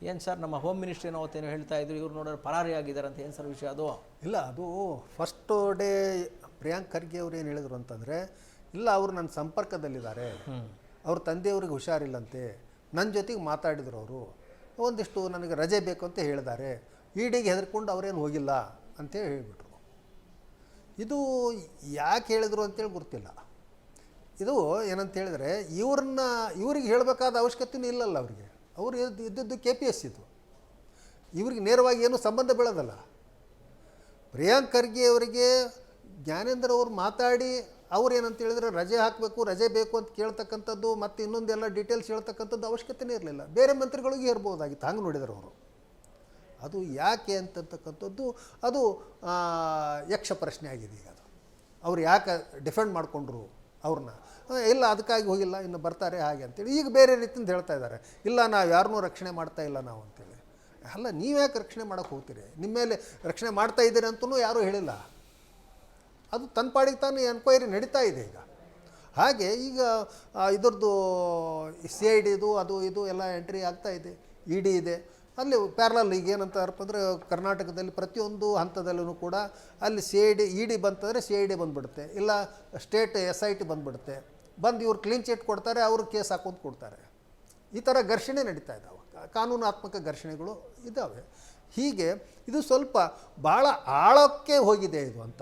ಏನು ಸರ್ ನಮ್ಮ home ministry ಅವತ್ತೇನು ಹೇಳ್ತಾ ಇದ್ರು, ಇವ್ರು ನೋಡೋರು ಪರಾರಿ ಆಗಿದ್ದಾರೆ ಅಂತ. ಏನು ಸರ್ ವಿಷಯ ಅದು? ಇಲ್ಲ, ಅದು ಫಸ್ಟ್ ಡೇ ಪ್ರಿಯಾಂಕ್ ಖರ್ಗೆ ಅವ್ರು ಏನು ಹೇಳಿದ್ರು ಅಂತಂದರೆ, ಇಲ್ಲ ಅವರು ನನ್ನ ಸಂಪರ್ಕದಲ್ಲಿದ್ದಾರೆ, ಅವ್ರ ತಂದೆಯವ್ರಿಗೆ ಹುಷಾರಿಲ್ಲಂತೆ, ನನ್ನ ಜೊತೆಗೆ ಮಾತಾಡಿದ್ರು ಅವರು, ಒಂದಿಷ್ಟು ನನಗೆ ರಜೆ ಬೇಕು ಅಂತ ಹೇಳಿದ್ದಾರೆ, ಇಡಿಗೆ ಹೆದರ್ಕೊಂಡು ಅವರೇನು ಹೋಗಿಲ್ಲ ಅಂತೇಳಿ ಹೇಳಿಬಿಟ್ರು. ಇದು ಯಾಕೆ ಹೇಳಿದ್ರು ಅಂತೇಳಿ ಗೊತ್ತಿಲ್ಲ. ಇದು ಏನಂತ ಹೇಳಿದ್ರೆ ಇವ್ರಿಗೆ ಹೇಳಬೇಕಾದ ಅವಶ್ಯಕತೆಯೂ ಇಲ್ಲಲ್ಲ. ಅವ್ರು ಇದ್ದದ್ದು KPS ಇದು, ಇವ್ರಿಗೆ ನೇರವಾಗಿ ಏನೂ ಸಂಬಂಧ ಬೀಳೋದಲ್ಲ. ಪ್ರಿಯಾಂಕ್ ಖರ್ಗೆ ಅವರಿಗೆ ಜ್ಞಾನೇಂದ್ರ ಅವರು ಮಾತಾಡಿ ಅವ್ರು ಏನಂತ ಹೇಳಿದ್ರೆ ರಜೆ ಹಾಕಬೇಕು, ರಜೆ ಬೇಕು ಅಂತ ಕೇಳ್ತಕ್ಕಂಥದ್ದು ಮತ್ತು ಇನ್ನೊಂದೆಲ್ಲ ಡೀಟೇಲ್ಸ್ ಹೇಳ್ತಕ್ಕಂಥದ್ದು ಅವಶ್ಯಕತೆಯೇ ಇರಲಿಲ್ಲ. ಬೇರೆ ಮಂತ್ರಿಗಳಿಗೆ ಇರ್ಬೋದಾಗಿತ್ತು, ಹಂಗೆ ನೋಡಿದ್ರು ಅವರು. ಅದು ಯಾಕೆ ಅಂತಕ್ಕಂಥದ್ದು ಅದು ಯಕ್ಷ ಪ್ರಶ್ನೆ ಆಗಿದೆ ಈಗ. ಅದು ಅವ್ರು ಯಾಕೆ ಡಿಫೆಂಡ್ ಮಾಡಿಕೊಂಡ್ರು ಅವ್ರನ್ನ, ಇಲ್ಲ ಅದಕ್ಕಾಗಿ ಹೋಗಿಲ್ಲ, ಇನ್ನು ಬರ್ತಾರೆ ಹಾಗೆ ಅಂತೇಳಿ ಈಗ ಬೇರೆ ರೀತಿಯಿಂದ ಹೇಳ್ತಾ ಇದ್ದಾರೆ. ಇಲ್ಲ, ನಾವು ಯಾರನ್ನೂ ರಕ್ಷಣೆ ಮಾಡ್ತಾ ಇಲ್ಲ ನಾವು ಅಂತೇಳಿ. ಅಲ್ಲ, ನೀವ್ಯಾಕೆ ರಕ್ಷಣೆ ಮಾಡೋಕ್ಕೆ ಹೋಗ್ತೀರಿ? ನಿಮ್ಮ ಮೇಲೆ ರಕ್ಷಣೆ ಮಾಡ್ತಾ ಇದ್ದೀರಿ ಅಂತಲೂ ಯಾರೂ ಹೇಳಿಲ್ಲ. ಅದು ತನ್ನ ಪಾಡಿಗೆ ತಾನು ಎನ್ಕ್ವೈರಿ ನಡೀತಾ ಇದೆ ಈಗ. ಹಾಗೆ ಈಗ ಇದ್ರದ್ದು CIDದು ಅದು ಇದು ಎಲ್ಲ ಎಂಟ್ರಿ ಆಗ್ತಾ ಇದೆ, ED ಇದೆ. ಅಲ್ಲಿ ಪ್ಯಾರಲಲ್ ಈಗ ಏನಂತಾರಪ್ಪ ಅಂದರೆ, ಕರ್ನಾಟಕದಲ್ಲಿ ಪ್ರತಿಯೊಂದು ಹಂತದಲ್ಲೂ ಕೂಡ ಅಲ್ಲಿ ED ಬಂತಂದರೆ CID ಬಂದುಬಿಡುತ್ತೆ, ಇಲ್ಲ ಸ್ಟೇಟ್ SIT ಬಂದುಬಿಡುತ್ತೆ. ಬಂದು ಇವ್ರು ಕ್ಲೀನ್ ಚಿಟ್ ಕೊಡ್ತಾರೆ, ಅವರು ಕೇಸ್ ಹಾಕೊಂತ ಕೊಡ್ತಾರೆ. ಈ ಥರ ಘರ್ಷಣೆ ನಡೀತಾ ಇದ್ದಾವೆ, ಕಾನೂನಾತ್ಮಕ ಘರ್ಷಣೆಗಳು ಇದ್ದಾವೆ. ಹೀಗೆ ಇದು ಸ್ವಲ್ಪ ಭಾಳ ಆಳಕ್ಕೆ ಹೋಗಿದೆ ಇದು ಅಂತ.